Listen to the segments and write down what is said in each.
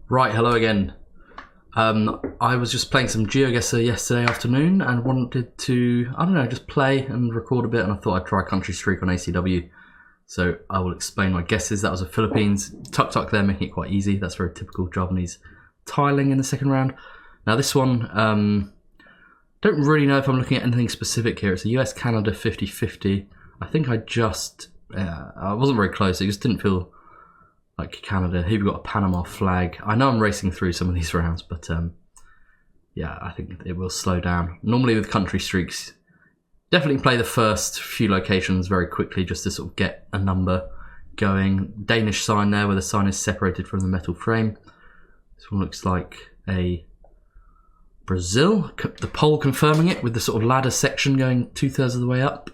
Right, hello again. I was just playing some Geoguessr yesterday afternoon and wanted to, I don't know, just play and record a bit, and I thought I'd try Country Streak on ACW. So I will explain my guesses. That was a Philippines. Tuk-tuk there, making it quite easy. That's very typical Javanese tiling in the second round. Now this one, don't really know if I'm looking at anything specific here. It's a US-Canada 50-50. I think I wasn't very close. It just didn't feel like Canada. Here we've got a Panama flag. I know I'm racing through some of these rounds, but yeah, I think it will slow down. Normally with country streaks, definitely play the first few locations very quickly just to sort of get a number going. Danish sign there where the sign is separated from the metal frame. This one looks like a Brazil. The pole confirming it with the sort of ladder section going 2/3 of the way up.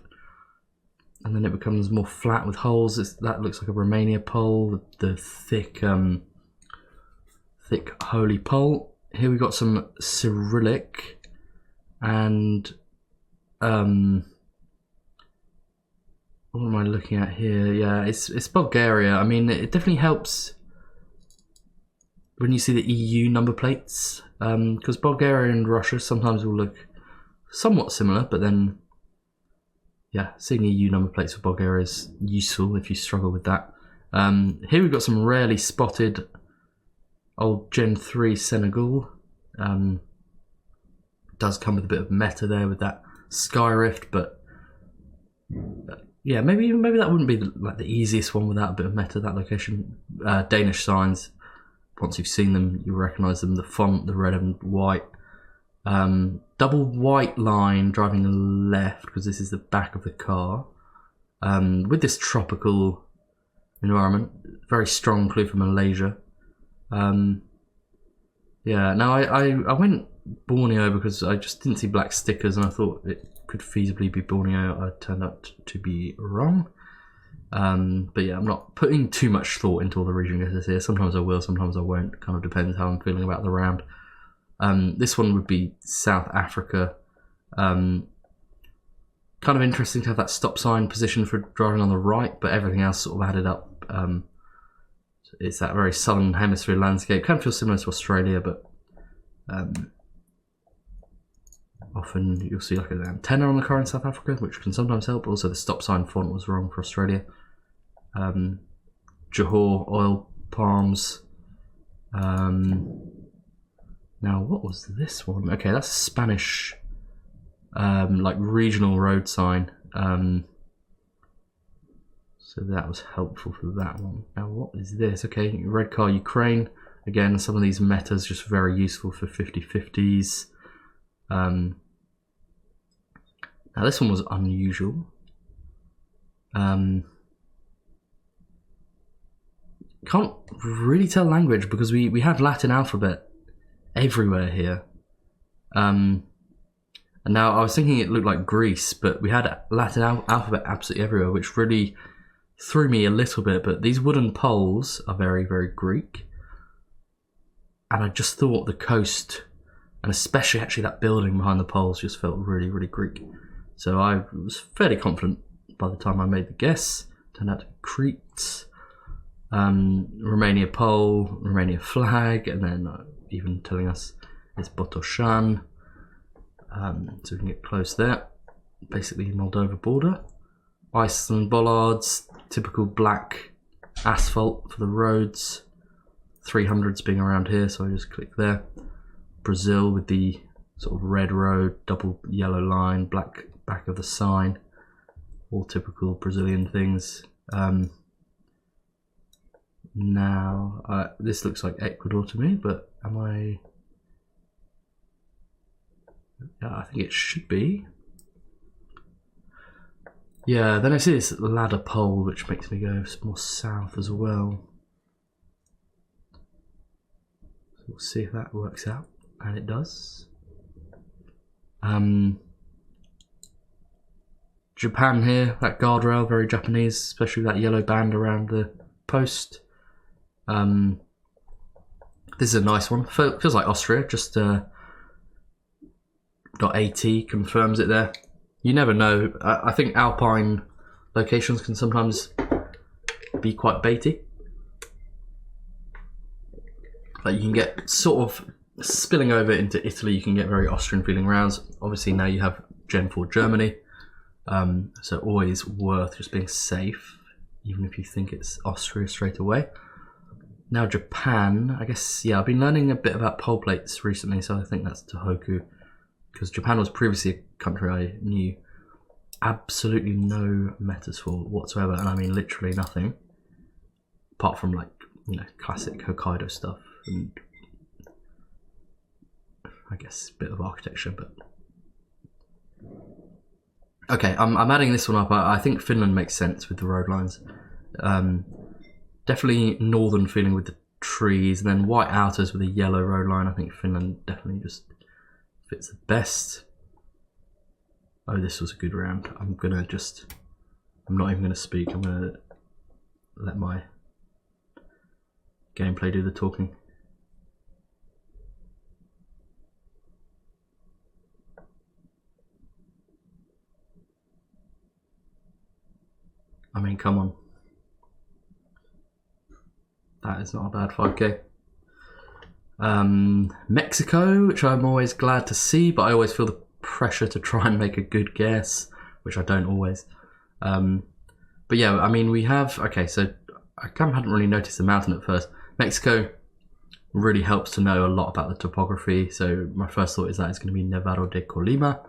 And then it becomes more flat with holes. That looks like a Romania pole, the thick holy pole. Here we've got some Cyrillic and what am I looking at here? Yeah, it's Bulgaria. I mean, it definitely helps when you see the EU number plates, because Bulgaria and Russia sometimes will look somewhat similar, but then yeah, seeing EU number plates for Bulgaria is useful if you struggle with that. Here we've got some rarely spotted old Gen 3 Senegal. Does come with a bit of meta there with that Sky Rift, but yeah, maybe that wouldn't be the easiest one without a bit of meta, that location. Danish signs, once you've seen them, you recognise them. The font, the red and white. Double white line driving left because this is the back of the car, with this tropical environment. Very strong clue from Malaysia. Yeah, now I went Borneo because I just didn't see black stickers and I thought it could feasibly be Borneo. I turned out to be wrong. But yeah, I'm not putting too much thought into all the region guesses here. Sometimes I will, sometimes I won't. Kind of depends how I'm feeling about the round. This one would be South Africa. Kind of interesting to have that stop sign position for driving on the right, but everything else sort of added up. It's that very southern hemisphere landscape. Kind of feels similar to Australia, but often you'll see like an antenna on the car in South Africa, which can sometimes help. Also, the stop sign font was wrong for Australia. Johor oil palms. Now, what was this one? Okay, that's a Spanish, like regional road sign. So that was helpful for that one. Now, what is this? Okay, red car, Ukraine. Again, some of these metas just very useful for 50-50s. Now, this one was unusual. Can't really tell language because we had Latin alphabet everywhere here. And now I was thinking it looked like Greece, but we had Latin alphabet absolutely everywhere, which really threw me a little bit. But these wooden poles are very, very Greek. And I just thought the coast, and especially actually that building behind the poles, just felt really, really Greek. So I was fairly confident by the time I made the guess. Turned out to be Crete, Romania pole, Romania flag, and then even telling us it's Botoshan. So we can get close there. Basically Moldova border. Iceland bollards, typical black asphalt for the roads. 300s being around here, so I just click there. Brazil with the sort of red road, double yellow line, black back of the sign. All typical Brazilian things. Now, this looks like Ecuador to me, but am I? Yeah, I think it should be. Yeah, then I see this ladder pole, which makes me go more south as well. So we'll see if that works out, and it does. Japan here, that guardrail, very Japanese, especially that yellow band around the post. This is a nice one. Feels like Austria, just got AT, confirms it there. You never know. I think alpine locations can sometimes be quite baity. Like you can get sort of spilling over into Italy. You can get very Austrian feeling rounds. Obviously now you have Gen 4 Germany, so always worth just being safe, even if you think it's Austria straight away. Now Japan, I guess, yeah, I've been learning a bit about pole plates recently, so I think that's Tohoku, because Japan was previously a country I knew absolutely no metasphere whatsoever, and I mean literally nothing, apart from like, you know, classic Hokkaido stuff, and I guess a bit of architecture, but... Okay, I'm adding this one up. I think Finland makes sense with the road lines. Definitely northern feeling with the trees, and then white outers with a yellow road line. I think Finland definitely just fits the best. Oh, this was a good round. I'm not even gonna speak. I'm gonna let my gameplay do the talking. I mean, come on. That is not a bad 5k. Mexico, which I'm always glad to see, but I always feel the pressure to try and make a good guess, which I don't always. But yeah, I mean, we have... Okay, so I kind of hadn't really noticed the mountain at first. Mexico really helps to know a lot about the topography, so my first thought is that it's going to be Nevado de Colima.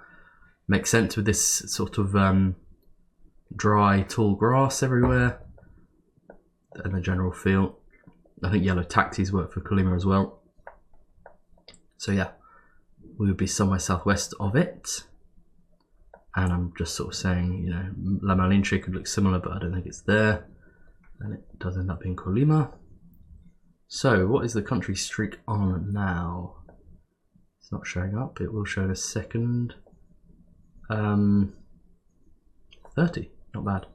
Makes sense with this sort of dry, tall grass everywhere, and the general feel. I think yellow taxis work for Colima as well. So yeah, we would be somewhere southwest of it. And I'm just sort of saying, you know, La Malinche could look similar, but I don't think it's there. And it does end up being Colima. So what is the country streak on now? It's not showing up. It will show in a second. 30, not bad.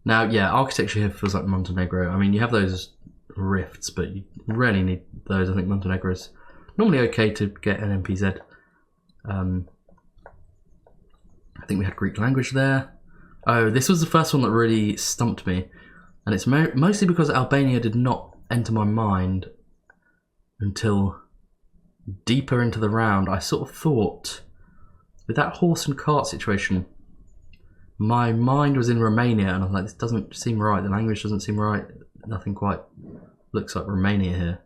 Now, yeah, architecture here feels like Montenegro. I mean, you have those rifts, but you rarely need those. I think Montenegro's normally okay to get an MPZ. I think we had Greek language there. Oh, this was the first one that really stumped me. And it's mostly because Albania did not enter my mind until deeper into the round. I sort of thought, with that horse and cart situation, my mind was in Romania, and I was like, this doesn't seem right. The language doesn't seem right. Nothing quite looks like Romania here.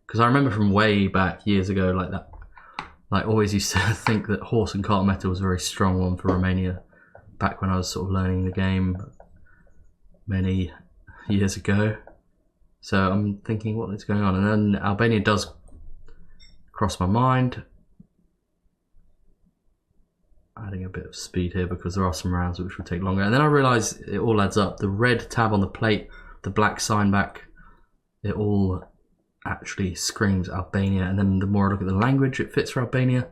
Because I remember from way back years ago, like that, like always used to think that horse and cart meta was a very strong one for Romania. Back when I was sort of learning the game many years ago. So I'm thinking, what is going on? And then Albania does cross my mind. Adding a bit of speed here because there are some rounds which will take longer. And then I realise it all adds up. The red tab on the plate, the black sign back, it all actually screams Albania. And then the more I look at the language, it fits for Albania.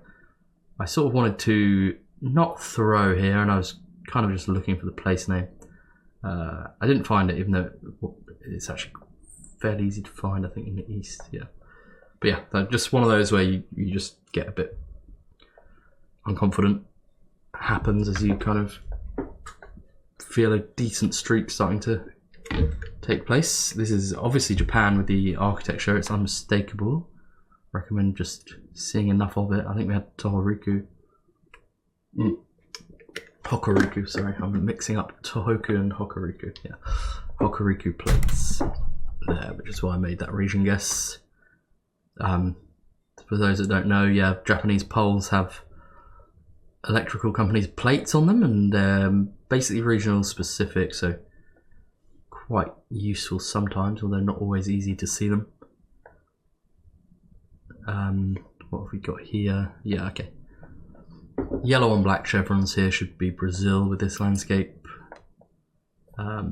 I sort of wanted to not throw here, and I was kind of just looking for the place name. I didn't find it, even though it's actually fairly easy to find, I think, in the east. Yeah. But yeah, just one of those where you just get a bit unconfident. Happens as you kind of feel a decent streak starting to take place. This is obviously Japan with the architecture. It's unmistakable. Recommend just seeing enough of it. I think we had Tohoku. Hokuriku, sorry. I'm mixing up Tohoku and Hokuriku. Yeah, Hokuriku plates there, which is why I made that region guess. For those that don't know, yeah, Japanese poles have electrical companies' plates on them, and they're basically regional specific, so quite useful sometimes, although not always easy to see them. What have we got here? Yeah, okay. Yellow and black chevrons here should be Brazil with this landscape. Now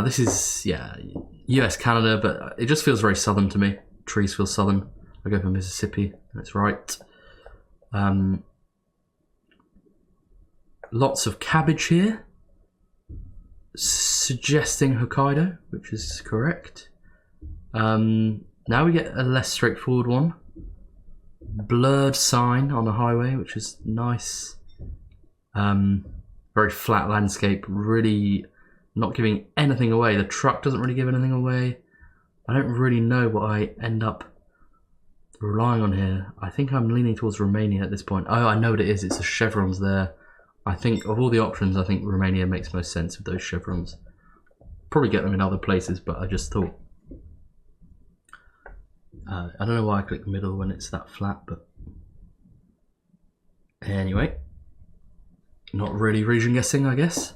this is, yeah, US, Canada, but it just feels very southern to me. Trees feel southern. I go for Mississippi, that's right. Lots of cabbage here, suggesting Hokkaido, which is correct. Now we get a less straightforward one. Blurred sign on a highway, which is nice. Very flat landscape, really not giving anything away. The truck doesn't really give anything away. I don't really know what I end up relying on here. I think I'm leaning towards Romania at this point. Oh, I know what it is. It's the chevrons there. I think of all the options, I think Romania makes most sense with those chevrons. Probably get them in other places, but I just thought... I don't know why I click middle when it's that flat, but... Anyway. Not really region guessing, I guess.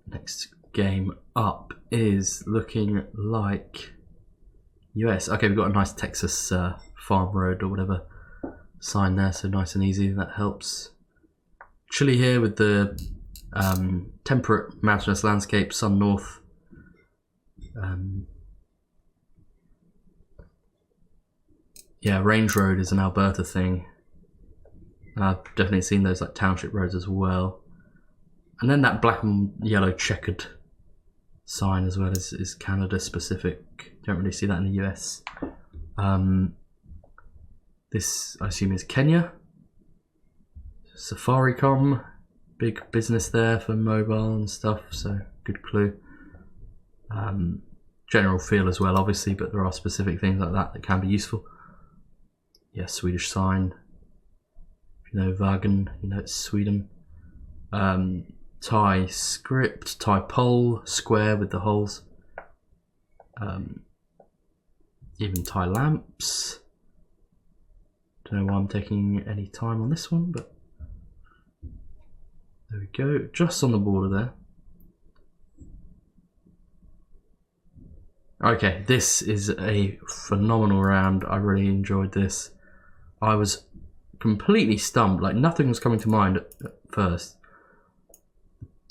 Next game up is looking like US. Okay, we've got a nice Texas farm road or whatever sign there, so nice and easy. That helps. Chile here with the temperate mountainous landscape, sun north. Yeah, range road is an Alberta thing. I've definitely seen those like township roads as well. And then that black and yellow checkered sign as well is Canada specific. Don't really see that in the US. This I assume is Kenya. Safaricom, big business there for mobile and stuff, so good clue. General feel as well, obviously, but there are specific things like that that can be useful. Yeah, Swedish sign. If you know Wagen, you know it's Sweden. Thai script, Thai pole, square with the holes. Even Thai lamps. Don't know why I'm taking any time on this one, but there we go, just on the border there. Okay, this is a phenomenal round. I really enjoyed this. I was completely stumped, like nothing was coming to mind at first.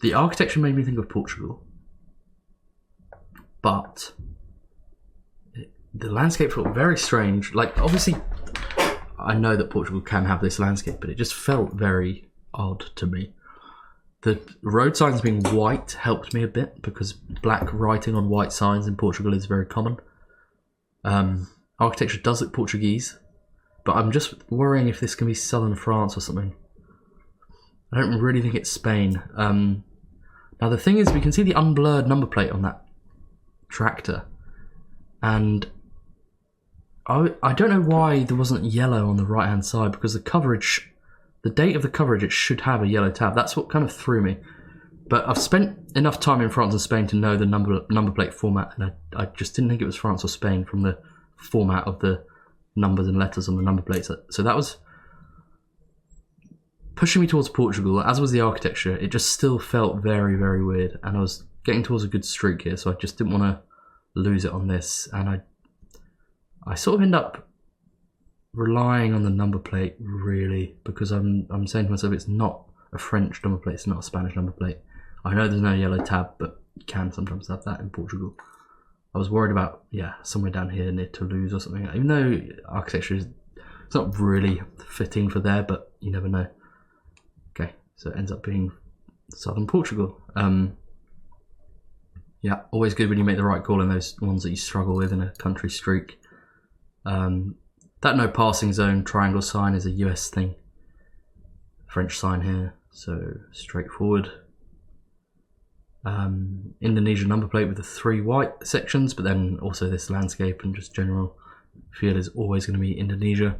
The architecture made me think of Portugal, but the landscape felt very strange. Like, obviously, I know that Portugal can have this landscape, but it just felt very odd to me. The road signs being white helped me a bit, because black writing on white signs in Portugal is very common. Architecture does look Portuguese, but I'm just worrying if this can be southern France or something. I don't really think it's Spain. Now the thing is, we can see the unblurred number plate on that tractor, and I don't know why there wasn't yellow on the right hand side, because the coverage, the date of the coverage, it should have a yellow tab. That's what kind of threw me. But I've spent enough time in France and Spain to know the number plate format, and I just didn't think it was France or Spain from the format of the numbers and letters on the number plates. So that was pushing me towards Portugal, as was the architecture. It just still felt very, very weird, and I was getting towards a good streak here, so I just didn't want to lose it on this, and I sort of end up relying on the number plate, really, because I'm saying to myself, it's not a French number plate, it's not a Spanish number plate. I know there's no yellow tab, but you can sometimes have that in Portugal. I was worried about, yeah, somewhere down here near Toulouse or something, even though architecture is, it's not really fitting for there, but you never know. Okay, so it ends up being southern Portugal. Yeah, always good when you make the right call in those ones that you struggle with in a country streak. That no passing zone triangle sign is a US thing. French sign here, so straightforward. Indonesian number plate with the 3 white sections, but then also this landscape and just general feel is always going to be Indonesia.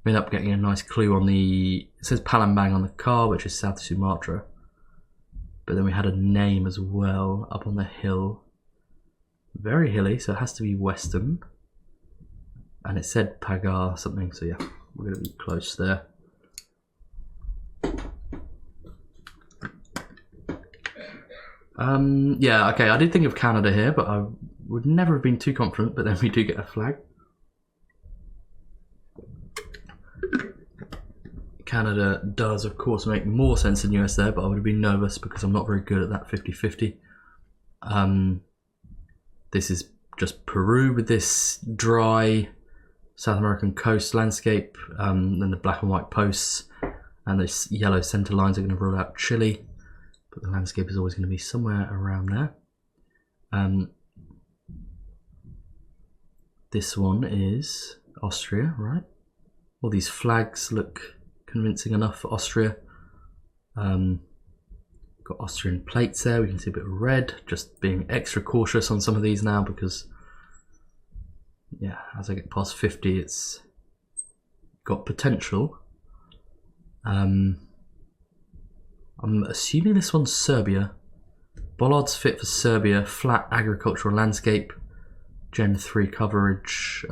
We end up getting a nice clue on the, it says Palembang on the car, which is South Sumatra. But then we had a name as well up on the hill. Very hilly, so it has to be western. And it said Pagar something, so yeah, we're going to be close there. Yeah, okay, I did think of Canada here, but I would never have been too confident, but then we do get a flag. Canada does, of course, make more sense than US there, but I would have been nervous because I'm not very good at that 50-50. This is just Peru with this dry South American coast landscape, then the black and white posts, and this yellow center lines are going to rule out Chile, but the landscape is always going to be somewhere around there. This one is Austria, right? All these flags look convincing enough for Austria. Got Austrian plates there, we can see a bit of red, just being extra cautious on some of these now because, yeah, as I get past 50 it's got potential. I'm assuming this one's Serbia. Bollards fit for Serbia, flat agricultural landscape, Gen 3 coverage.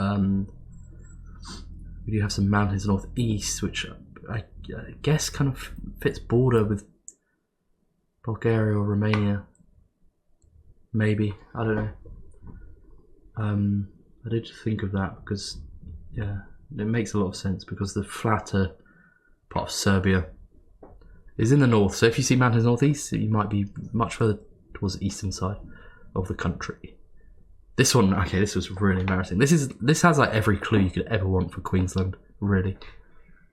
We do have some mountains northeast, which I guess kind of fits border with Bulgaria or Romania. Maybe, I don't know. I did think of that because, yeah, it makes a lot of sense because the flatter part of Serbia is in the north. So if you see mountains northeast, you might be much further towards the eastern side of the country. This one, okay, this was really embarrassing. This has like every clue you could ever want for Queensland, really.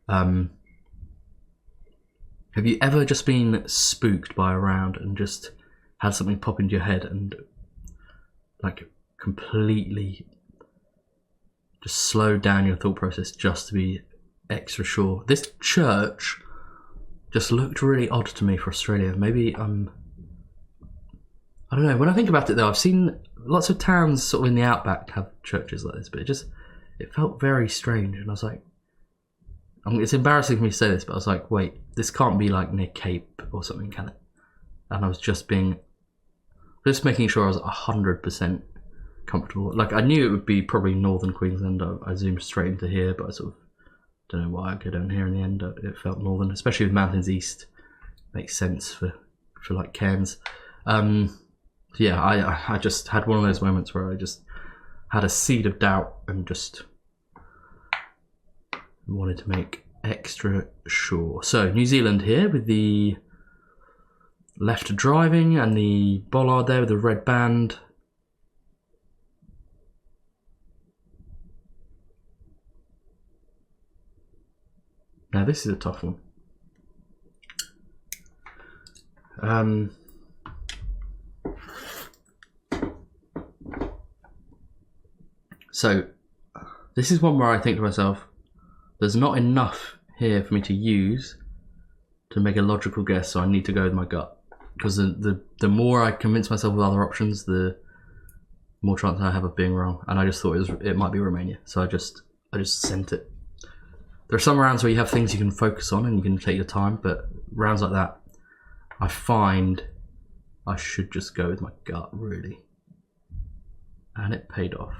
Have you ever just been spooked by a round and just had something pop into your head and like completely just slow down your thought process just to be extra sure? This church just looked really odd to me for Australia. Maybe I don't know. When I think about it though, I've seen lots of towns sort of in the outback have churches like this, but it felt very strange, and I was like, it's embarrassing for me to say this, but I was like, wait, this can't be like near Cape or something, can it? And I was just making sure I was 100% comfortable. Like, I knew it would be probably northern Queensland. I zoomed straight into here, but I sort of don't know why I go down here in the end. It felt northern, especially with mountains east. Makes sense for like Cairns. Yeah, I just had one of those moments where I just had a seed of doubt and just wanted to make extra sure. So New Zealand here with the left driving and the bollard there with the red band. Now this is a tough one. So this is one where I think to myself, there's not enough here for me to use to make a logical guess, so I need to go with my gut. Because the more I convince myself with other options, the more chance I have of being wrong. And I just thought it might be Romania, so I just sent it. There are some rounds where you have things you can focus on and you can take your time, but rounds like that, I find I should just go with my gut, really. And it paid off.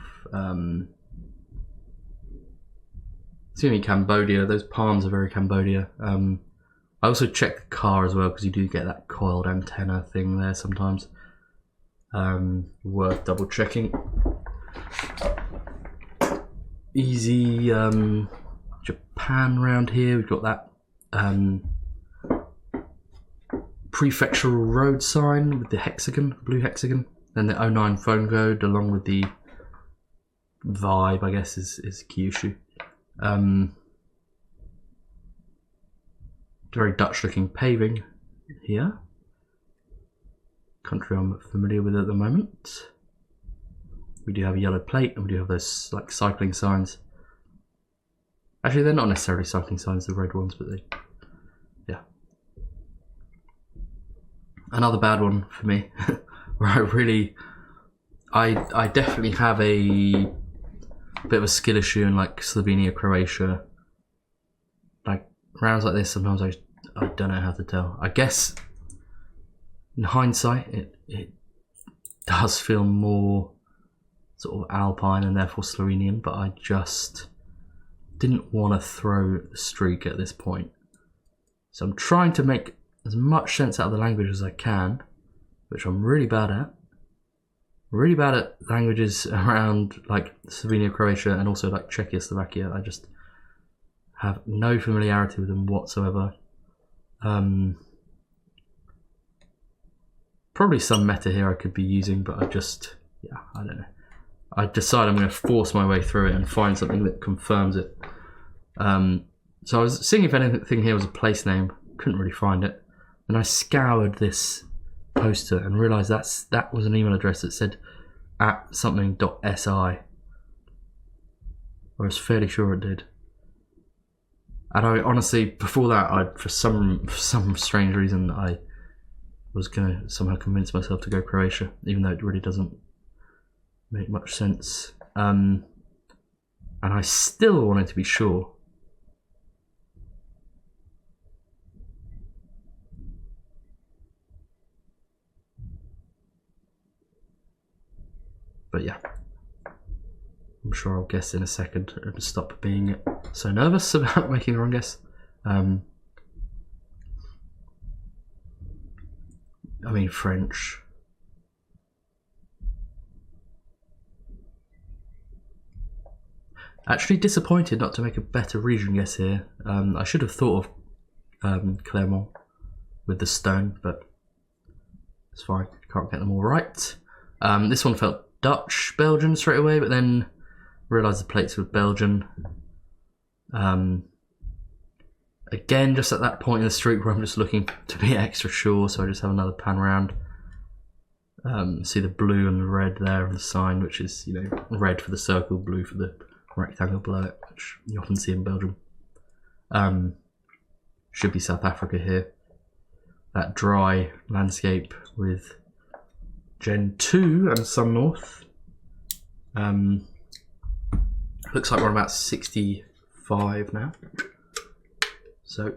It's gonna be Cambodia. Those palms are very Cambodia. I also check the car as well because you do get that coiled antenna thing there sometimes. Worth double checking. Easy Japan round here. We've got that prefectural road sign with the hexagon, blue hexagon. Then the 09 phone code along with the vibe, I guess, is Kyushu. Very Dutch looking paving here. Country I'm familiar with at the moment. We do have a yellow plate and we do have those like cycling signs. Actually, they're not necessarily cycling signs, the red ones, but they, yeah. Another bad one for me, where I definitely have a bit of a skill issue in like Slovenia, Croatia. Like rounds like this, sometimes I don't know how to tell. I guess in hindsight, it does feel more sort of Alpine and therefore Slovenian, but I just didn't want to throw the streak at this point. So I'm trying to make as much sense out of the language as I can, which I'm really bad at. Really bad at languages around like Slovenia, Croatia, and also like Czechia, Slovakia. I just have no familiarity with them whatsoever. Probably some meta here I could be using, but I don't know. I decide I'm going to force my way through it and find something that confirms it. So I was seeing if anything here was a place name. Couldn't really find it. And I scoured this poster and realised that was an email address that said @something.si. I was fairly sure it did. And I honestly, before that, for some strange reason, I was going to somehow convince myself to go Croatia, even though it really doesn't make much sense. And I still wanted to be sure. But yeah, I'm sure I'll guess in a second and stop being so nervous about making the wrong guess. I mean French. Actually disappointed not to make a better region guess here. I should have thought of Clermont with the stone, but it's fine, can't get them all right. This one felt Dutch, Belgian straight away, but then realised the plates were Belgian. Again, just at that point in the streak where I'm just looking to be extra sure, so I just have another pan round. See the blue and the red there on the sign, which is, you know, red for the circle, blue for the rectangle below it, which you often see in Belgium. Should be South Africa here. That dry landscape with Gen 2 and Sun North. Looks like we're about 65 now. So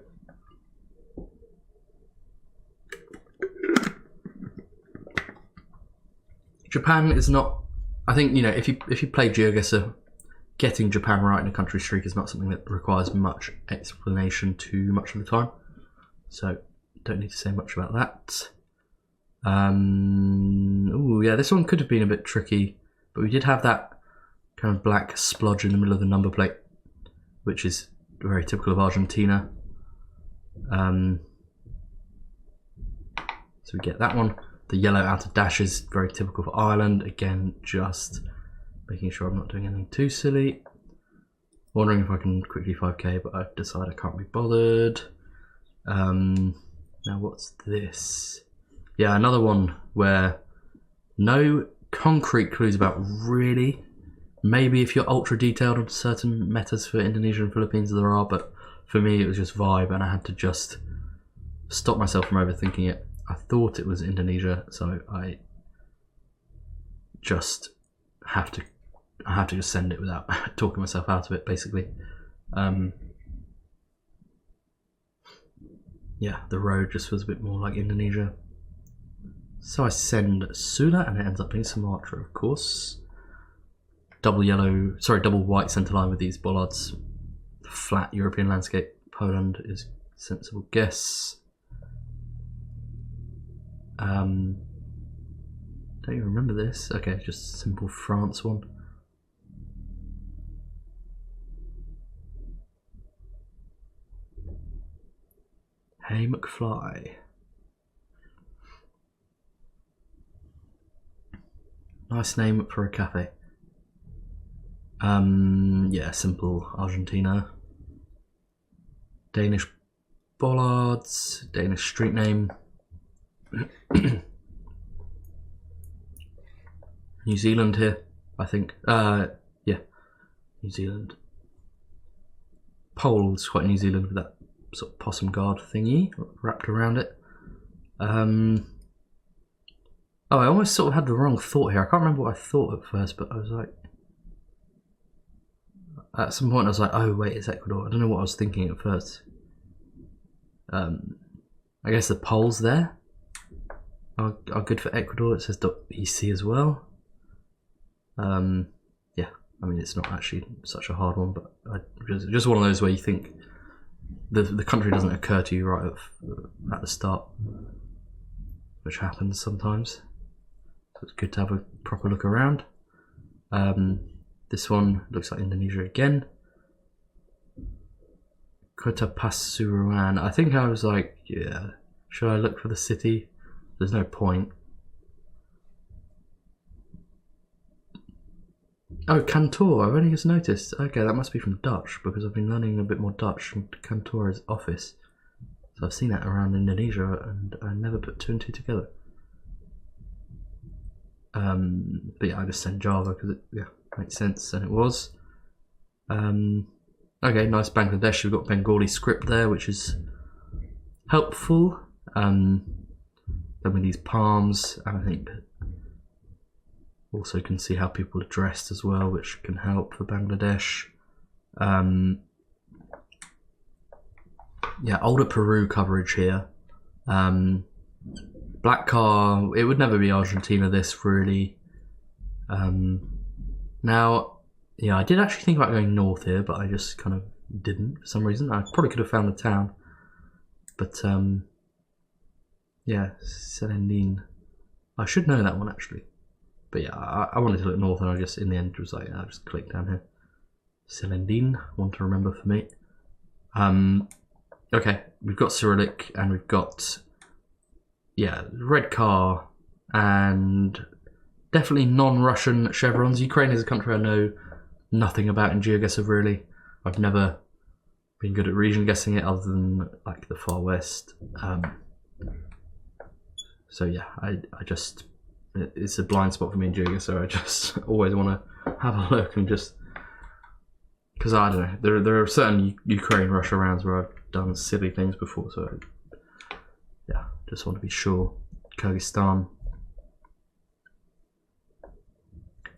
Japan is not, I think, you know, if you play Geoguessr, getting Japan right in a country streak is not something that requires much explanation too much of the time. So don't need to say much about that. Oh yeah, this one could have been a bit tricky, but we did have that kind of black splodge in the middle of the number plate, which is very typical of Argentina. So we get that one. The yellow outer dash is very typical for Ireland. Again, just making sure I'm not doing anything too silly. Wondering if I can quickly 5k, but I've decided I can't be bothered. Now what's this? Yeah, another one where no concrete clues about really. Maybe if you're ultra detailed on certain metas for Indonesia and Philippines there are, but for me it was just vibe and I had to just stop myself from overthinking it. I thought it was Indonesia, so I just have to just send it without talking myself out of it, basically. Yeah, the road just feels a bit more like Indonesia. So I send Sula and it ends up being Sumatra, of course. Double white centre line with these bollards. Flat European landscape. Poland is a sensible guess. Don't even remember this. Okay, just simple France one. Hey McFly. Nice name for a cafe. Yeah, simple Argentina. Danish bollards, Danish street name. New Zealand here, I think. Yeah, New Zealand. Pole's quite New Zealand with that sort of possum guard thingy wrapped around it. Oh, I almost sort of had the wrong thought here. I can't remember what I thought at first, but I was like, at some point I was like, oh wait, it's Ecuador. I don't know what I was thinking at first. I guess the poles there are good for Ecuador. It says .ec as well. Yeah, I mean it's not actually such a hard one, but just one of those where you think the country doesn't occur to you right at the start, which happens sometimes. So it's good to have a proper look around. This one looks like Indonesia again. Kota Pasuruan. I think I was like, yeah, should I look for the city? There's no point. Oh, Kantor, I've only just noticed. Okay, that must be from Dutch, because I've been learning a bit more Dutch, and Kantor is office. So I've seen that around Indonesia, and I never put two and two together. But yeah, I just sent Java, because it makes sense, and it was. Okay, nice Bangladesh. We've got Bengali script there, which is helpful. Then with these palms, and I think also can see how people are dressed as well, which can help for Bangladesh. Yeah, older Peru coverage here. Black car, it would never be Argentina this really. Now, yeah, I did actually think about going north here, but I just kind of didn't for some reason. I probably could have found the town. But, yeah, Selendine. I should know that one actually. But yeah, I wanted to look north and I just, in the end, was like, I'll just click down here. Selendine, one to remember for me. Okay, we've got Cyrillic and we've got, yeah, red car and definitely non-Russian chevrons. Ukraine is a country I know nothing about in Geoguessr really. I've never been good at region guessing it other than like the Far West. So yeah, I just, it's a blind spot for me in Geoguessr. I just always want to have a look and just, because I don't know, there are certain Ukraine-Russia rounds where I've done silly things before, so yeah, just want to be sure. Kyrgyzstan.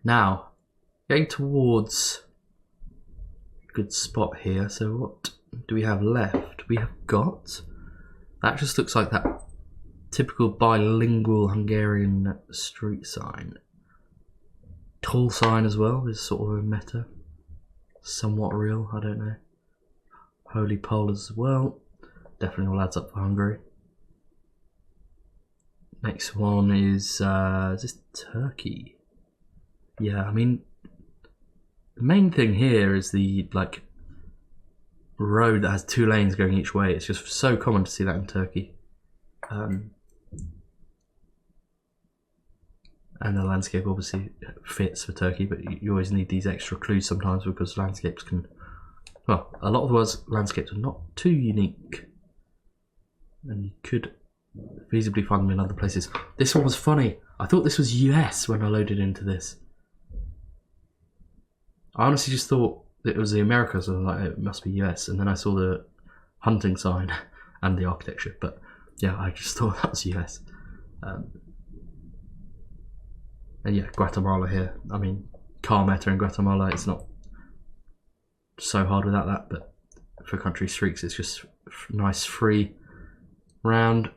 Now, getting towards a good spot here, so what do we have left? We have got, that just looks like that typical bilingual Hungarian street sign. Tall sign as well is sort of a meta. Somewhat real, I don't know. Holy pole as well. Definitely all adds up for Hungary. Next one is this Turkey? Yeah, I mean, the main thing here is the like road that has 2 lanes going each way. It's just so common to see that in Turkey. And the landscape obviously fits for Turkey, but you always need these extra clues sometimes because landscapes can, well, a lot of the world's landscapes are not too unique. And you could feasibly find them in other places. This one was funny. I thought this was US when I loaded into this. I honestly just thought it was the Americas, so I was like, it must be US. And then I saw the hunting sign and the architecture. But yeah, I just thought that was US. And yeah, Guatemala here. I mean, car meta in Guatemala, it's not so hard without that, but for country streaks, it's just nice free round.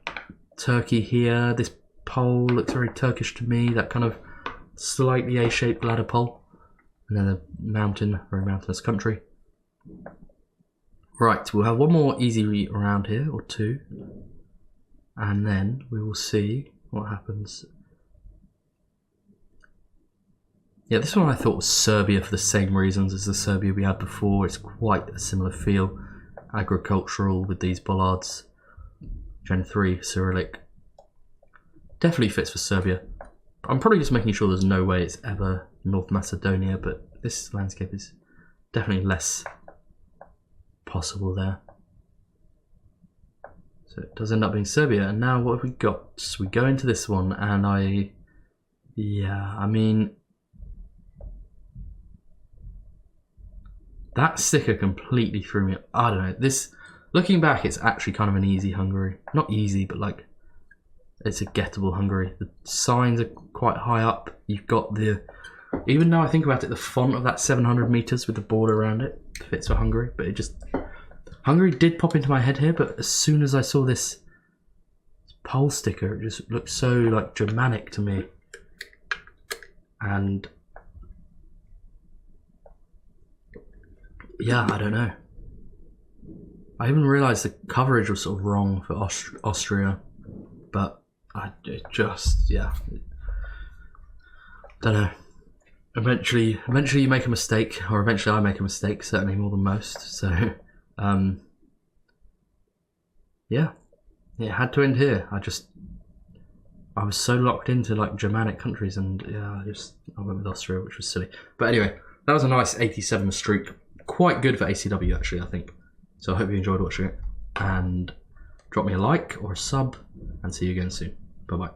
Turkey here, this pole looks very Turkish to me, that kind of slightly A-shaped ladder pole. And then a mountain, very mountainous country. Right, we'll have one more easy round here, or 2. And then we will see what happens. Yeah, this one I thought was Serbia for the same reasons as the Serbia we had before. It's quite a similar feel. Agricultural with these bollards. Gen 3, Cyrillic. Definitely fits for Serbia. I'm probably just making sure there's no way it's ever North Macedonia, but this landscape is definitely less possible there. So it does end up being Serbia. And now what have we got? So we go into this one and I mean, that sticker completely threw me. I don't know. This, looking back, it's actually kind of an easy Hungary. Not easy, but like, it's a gettable Hungary. The signs are quite high up. You've got the, even though I think about it, the font of that 700 meters with the border around it fits for Hungary. But it just, Hungary did pop into my head here. But as soon as I saw this pole sticker, it just looked so like Germanic to me. And yeah, I don't know. I even realised the coverage was sort of wrong for Austria, but it just, yeah, don't know. Eventually you make a mistake, or eventually I make a mistake, certainly more than most. So, yeah, it had to end here. I was so locked into like Germanic countries, and yeah, I went with Austria, which was silly. But anyway, that was a nice 87 streak. Quite good for ACW actually, I think. So I hope you enjoyed watching it, and drop me a like or a sub, and see you again soon. Bye bye.